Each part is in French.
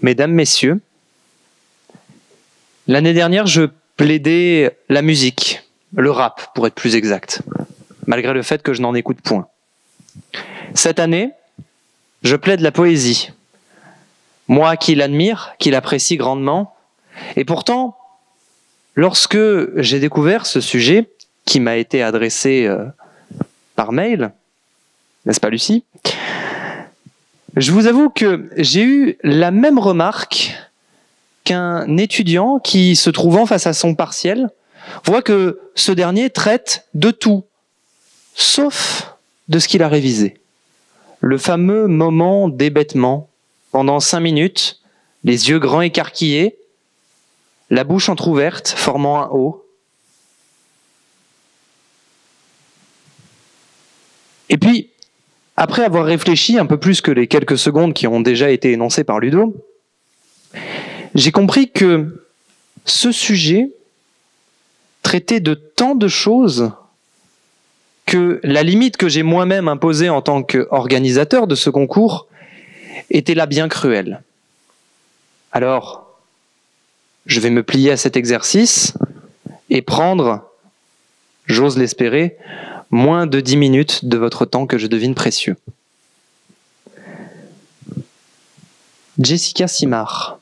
Mesdames, Messieurs, l'année dernière, je plaidais la musique, le rap pour être plus exact, malgré le fait que je n'en écoute point. Cette année, je plaide la poésie, moi qui l'admire, qui l'apprécie grandement, et pourtant, lorsque j'ai découvert ce sujet qui m'a été adressé par mail, n'est-ce pas Lucie ? Je vous avoue que j'ai eu la même remarque qu'un étudiant qui, se trouvant face à son partiel, voit que ce dernier traite de tout, sauf de ce qu'il a révisé. Le fameux moment d'hébétement, pendant 5 minutes, les yeux grands écarquillés, la bouche entr'ouverte, formant un O. Et puis, après avoir réfléchi un peu plus que les quelques secondes qui ont déjà été énoncées par Ludo, j'ai compris que ce sujet traitait de tant de choses que la limite que j'ai moi-même imposée en tant qu'organisateur de ce concours était là bien cruelle. Alors, je vais me plier à cet exercice et prendre, j'ose l'espérer, moins de 10 minutes de votre temps que je devine précieux. Jessica Simard.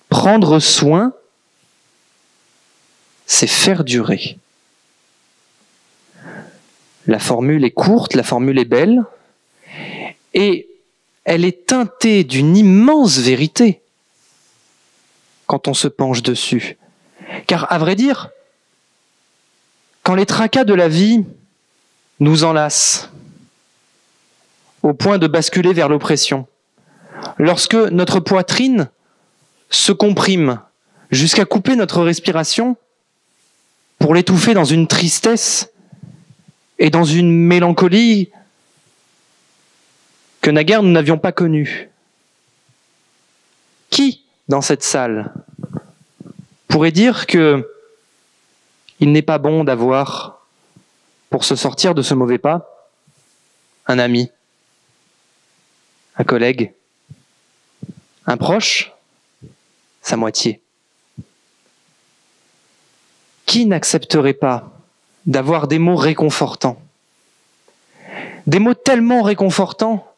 Prendre soin, c'est faire durer. La formule est courte, la formule est belle, et elle est teintée d'une immense vérité quand on se penche dessus. Car, à vrai dire, quand les tracas de la vie nous enlacent au point de basculer vers l'oppression, lorsque notre poitrine se comprime jusqu'à couper notre respiration pour l'étouffer dans une tristesse et dans une mélancolie que naguère nous n'avions pas connue. Qui, dans cette salle, pourrait dire que il n'est pas bon d'avoir, pour se sortir de ce mauvais pas, un ami, un collègue, un proche, sa moitié. Qui n'accepterait pas d'avoir des mots réconfortants ? Des mots tellement réconfortants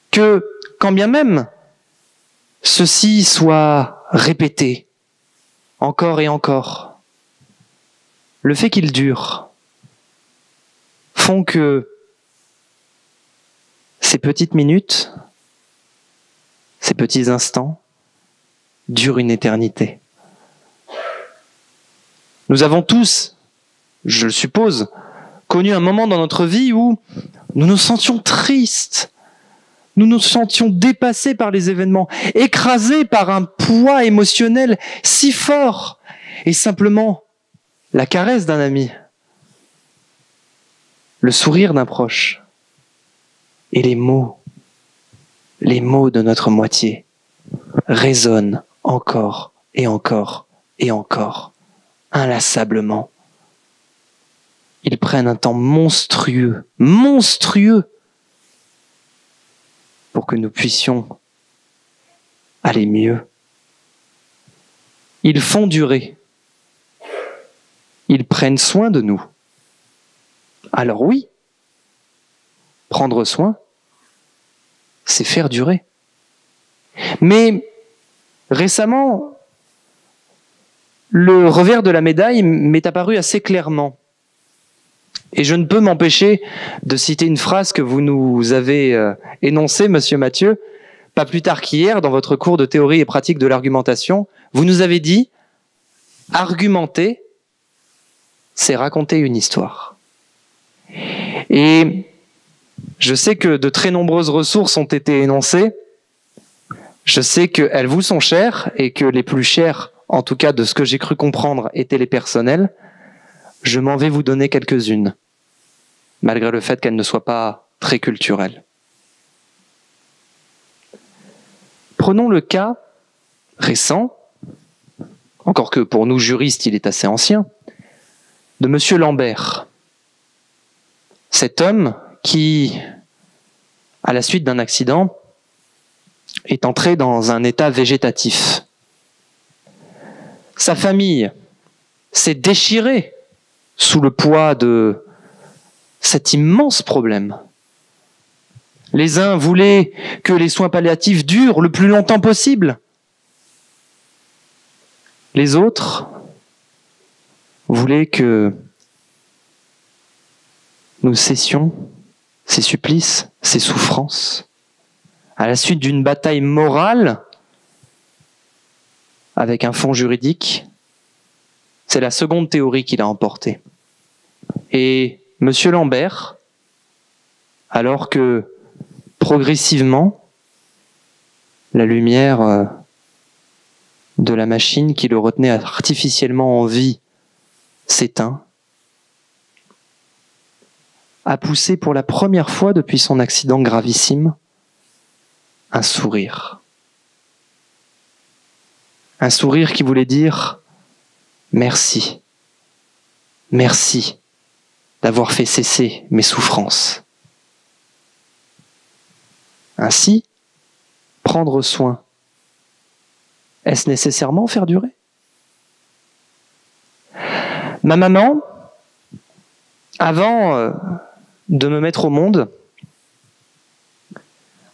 que, quand bien même ceux-ci soient répétés encore et encore, le fait qu'ils durent font que ces petites minutes, ces petits instants durent une éternité. Nous avons tous, je le suppose, connu un moment dans notre vie où nous nous sentions tristes, nous nous sentions dépassés par les événements, écrasés par un poids émotionnel si fort, et simplement la caresse d'un ami, le sourire d'un proche, et les mots de notre moitié résonnent encore et encore et encore, inlassablement. Ils prennent un temps monstrueux, pour que nous puissions aller mieux. Ils font durer. Ils prennent soin de nous. Alors oui, prendre soin, c'est faire durer. Mais récemment, le revers de la médaille m'est apparu assez clairement. Et je ne peux m'empêcher de citer une phrase que vous nous avez énoncée, Monsieur Mathieu, pas plus tard qu'hier, dans votre cours de théorie et pratique de l'argumentation. Vous nous avez dit « Argumenter, c'est raconter une histoire ». Et je sais que de très nombreuses ressources ont été énoncées. Je sais qu'elles vous sont chères et que les plus chères, en tout cas de ce que j'ai cru comprendre, étaient les personnelles. Je m'en vais vous donner quelques-unes, malgré le fait qu'elles ne soient pas très culturelles. Prenons le cas récent, encore que pour nous juristes il est assez ancien, de Monsieur Lambert. Cet homme qui, à la suite d'un accident, est entré dans un état végétatif. Sa famille s'est déchirée sous le poids de cet immense problème. Les uns voulaient que les soins palliatifs durent le plus longtemps possible. Les autres voulaient que nous cessions ces supplices, ces souffrances, à la suite d'une bataille morale avec un fond juridique. C'est la seconde théorie qu'il a emportée. Et M. Lambert, alors que progressivement, la lumière de la machine qui le retenait artificiellement en vie s'éteint, a poussé pour la première fois depuis son accident gravissime un sourire. Un sourire qui voulait dire « Merci, merci d'avoir fait cesser mes souffrances. » Ainsi, prendre soin, est-ce nécessairement faire durer ? Ma maman, avant de me mettre au monde,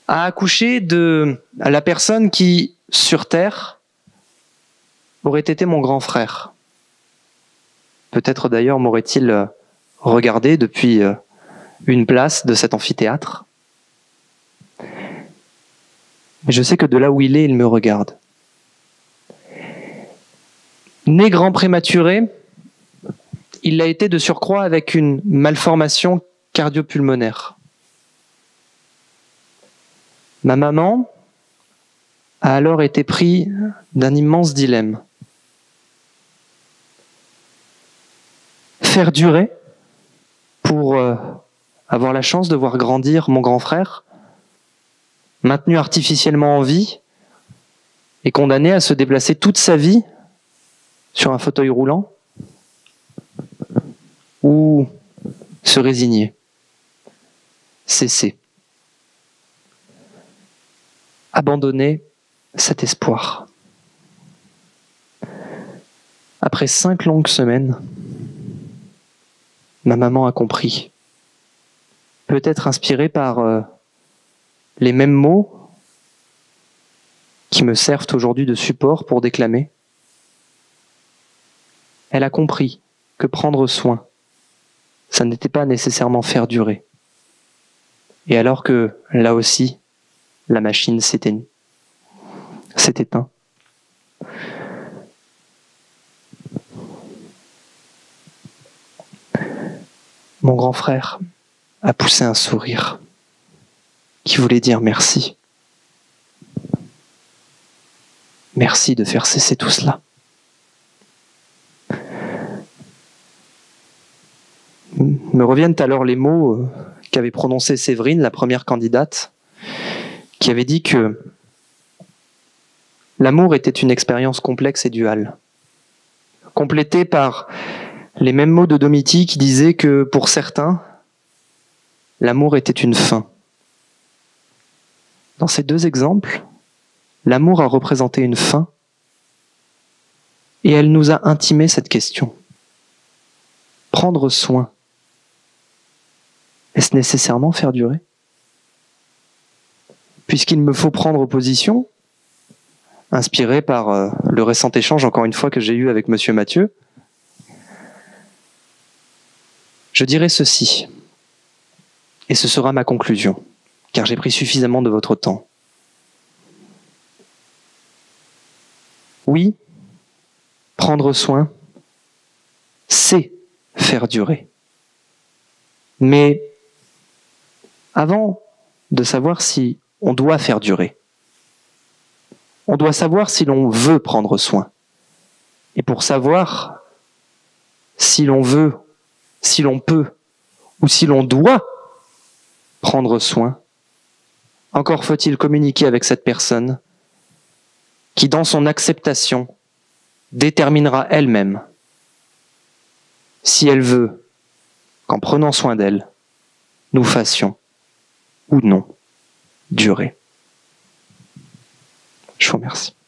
a accouché de la personne qui, sur Terre, aurait été mon grand frère. Peut-être d'ailleurs m'aurait-il regardé depuis une place de cet amphithéâtre. Mais je sais que de là où il est, il me regarde. Né grand prématuré, il l'a été de surcroît avec une malformation cardio-pulmonaire. Ma maman a alors été prise d'un immense dilemme. Faire durer pour avoir la chance de voir grandir mon grand frère, maintenu artificiellement en vie et condamné à se déplacer toute sa vie sur un fauteuil roulant, ou se résigner, cesser, abandonner cet espoir. Après 5 longues semaines, ma maman a compris, peut-être inspirée par les mêmes mots qui me servent aujourd'hui de support pour déclamer. Elle a compris que prendre soin, ça n'était pas nécessairement faire durer. Et alors que, là aussi, la machine s'est éteinte. Mon grand frère a poussé un sourire qui voulait dire merci. Merci de faire cesser tout cela. Me reviennent alors les mots qu'avait prononcés Séverine, la première candidate, qui avait dit que l'amour était une expérience complexe et duale, complétée par les mêmes mots de Domiti qui disaient que pour certains, l'amour était une fin. Dans ces deux exemples, l'amour a représenté une fin et elle nous a intimé cette question. Prendre soin, est-ce nécessairement faire durer ? Puisqu'il me faut prendre position, inspiré par le récent échange, encore une fois, que j'ai eu avec Monsieur Mathieu, je dirai ceci, et ce sera ma conclusion, car j'ai pris suffisamment de votre temps. Oui, prendre soin, c'est faire durer. Mais avant de savoir si on doit faire durer, on doit savoir si l'on veut prendre soin. Et pour savoir si l'on veut, si l'on peut ou si l'on doit prendre soin, encore faut-il communiquer avec cette personne qui, dans son acceptation, déterminera elle-même si elle veut qu'en prenant soin d'elle, nous fassions ou non durer. Je vous remercie.